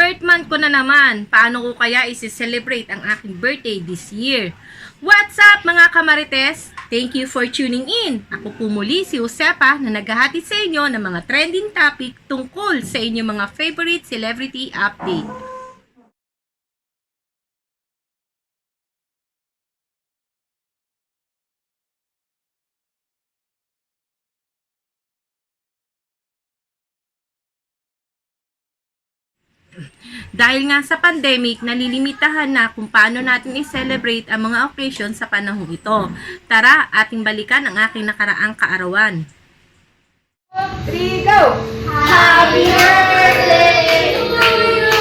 Birth month ko na naman. Paano ko kaya isi-celebrate ang aking birthday this year? What's up mga kamarites? Thank you for tuning in. Ako po muli si Josepa na naghahatid sa inyo ng mga trending topic tungkol sa inyong mga favorite celebrity update. Dahil nga sa pandemic, nalilimitahan na kung paano natin i-celebrate ang mga occasion sa panahong ito. Tara, ating balikan ang aking nakaraang kaarawan. 3, go! Happy birthday to you!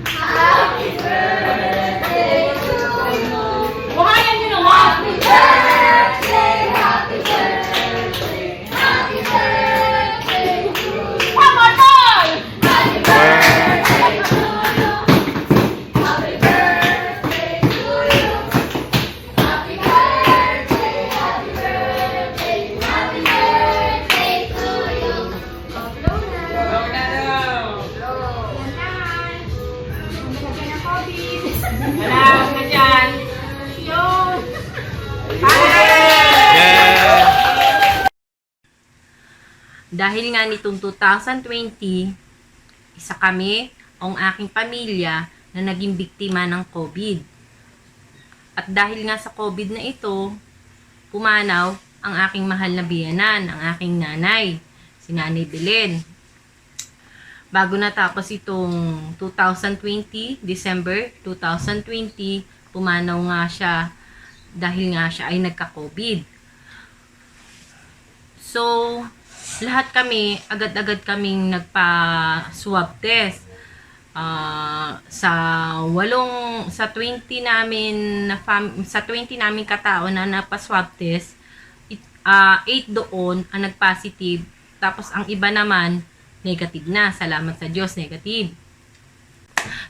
Happy birthday to you! Buhayan nyo naman! Happy birthday! Happy birthday! Happy birthday to you! One more time! Happy birthday to you! Happy birthday to you! Happy birthday! Happy birthday! Happy birthday to you! Blow na! Wala na dyan. Yun. Dahil nga nitong 2020, isa kami, ang aking pamilya, na naging biktima ng COVID. At dahil nga sa COVID na ito, pumanaw ang aking mahal na biyanan, ang aking nanay, si Nanay Belen. Bago natapos itong 2020, December 2020, pumanaw nga siya dahil nga siya ay nagka-COVID. So, lahat kami, agad-agad kaming nagpa-swab test. Sa 20 namin katao na napa-swab test, 8 doon ang nag-positive, tapos ang iba naman negative na. Salamat sa Diyos, negative.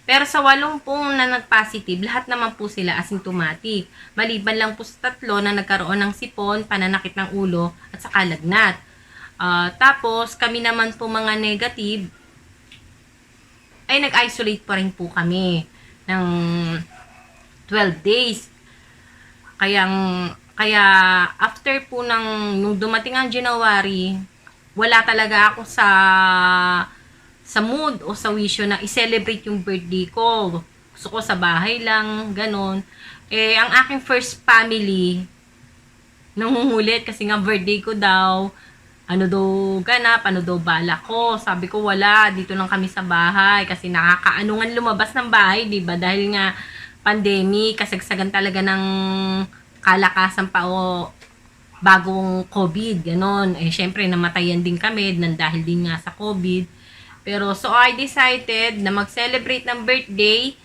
Pero sa 80 na nag-positive, lahat naman po sila asymptomatic. Maliban lang po sa 3 na nagkaroon ng sipon, pananakit ng ulo, at saka lagnat. Tapos, kami naman po mga negative, ay nag-isolate pa rin po kami ng 12 days. Kaya after po nung dumating ang January, wala talaga ako sa mood o sa wisyo na i-celebrate yung birthday ko. Gusto ko sa bahay lang, ganon. Ang aking first family, nangungulit kasi nga birthday ko daw, ano daw ganap, ano daw bala ko. Sabi ko wala, dito lang kami sa bahay kasi nakakaanungan lumabas ng bahay, diba? Dahil nga pandemic, kasagsagan talaga ng kalakasan pa o bagong COVID, ganon. Syempre, namatayan din kami dahil din nga sa COVID. Pero, so I decided na mag-celebrate ng birthday.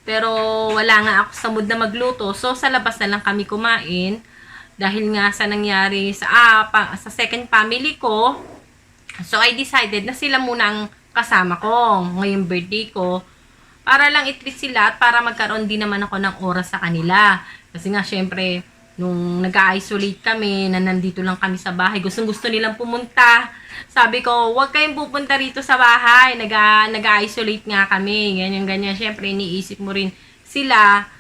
Pero, wala nga ako sa mood na magluto. So, sa labas na lang kami kumain. Dahil nga sa nangyari sa second family ko. So, I decided na sila muna ang kasama ko ngayong birthday ko. Para lang i-treat sila at para magkaroon din naman ako ng oras sa kanila. Kasi nga, syempre, nung nag-isolate kami, na nandito lang kami sa bahay, gusto nilang pumunta. Sabi ko, huwag kayong pupunta rito sa bahay, nag-isolate nga kami, ganyan. Syempre, iniisip mo rin sila,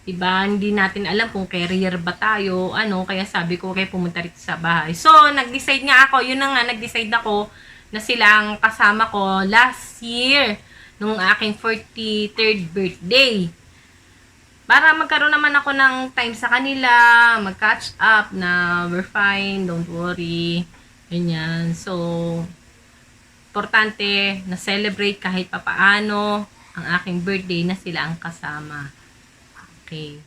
diba? Hindi natin alam kung carrier ba tayo, kaya sabi ko, kayo pumunta rito sa bahay. So, nag-decide nga ako, nag-decide ako na sila ang kasama ko last year, nung aking 43rd birthday. Para magkaroon naman ako ng time sa kanila, mag-catch up na we're fine, don't worry, ganyan. So, importante na celebrate kahit papaano ang aking birthday na sila ang kasama. Okay.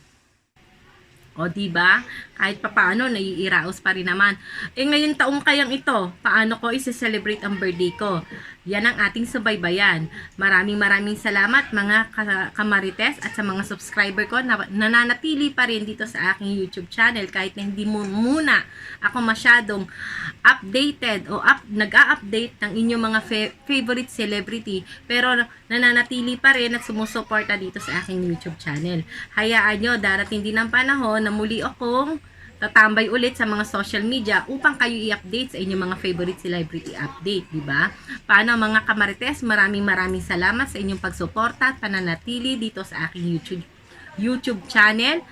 O, diba? Kahit papaano, naiiraos pa rin naman. Ngayon taong kayang ito, paano ko isi-celebrate ang birthday ko? Yan ang ating subaybayan. Maraming salamat mga kamarites at sa mga subscriber ko na nananatili pa rin dito sa aking YouTube channel kahit na hindi muna ako masyadong updated o nag-a-update ng inyong mga favorite celebrity, pero nananatili pa rin at sumusuporta dito sa aking YouTube channel. Hayaan nyo, darating din ang panahon na muli akong tatambay ulit sa mga social media upang kayo i-update sa inyong mga favorite celebrity update, di ba? Paano mga kamarites, maraming salamat sa inyong pagsuporta at pananatili dito sa aking YouTube channel.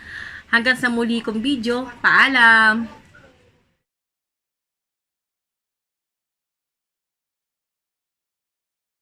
Hanggang sa muli kong video, paalam!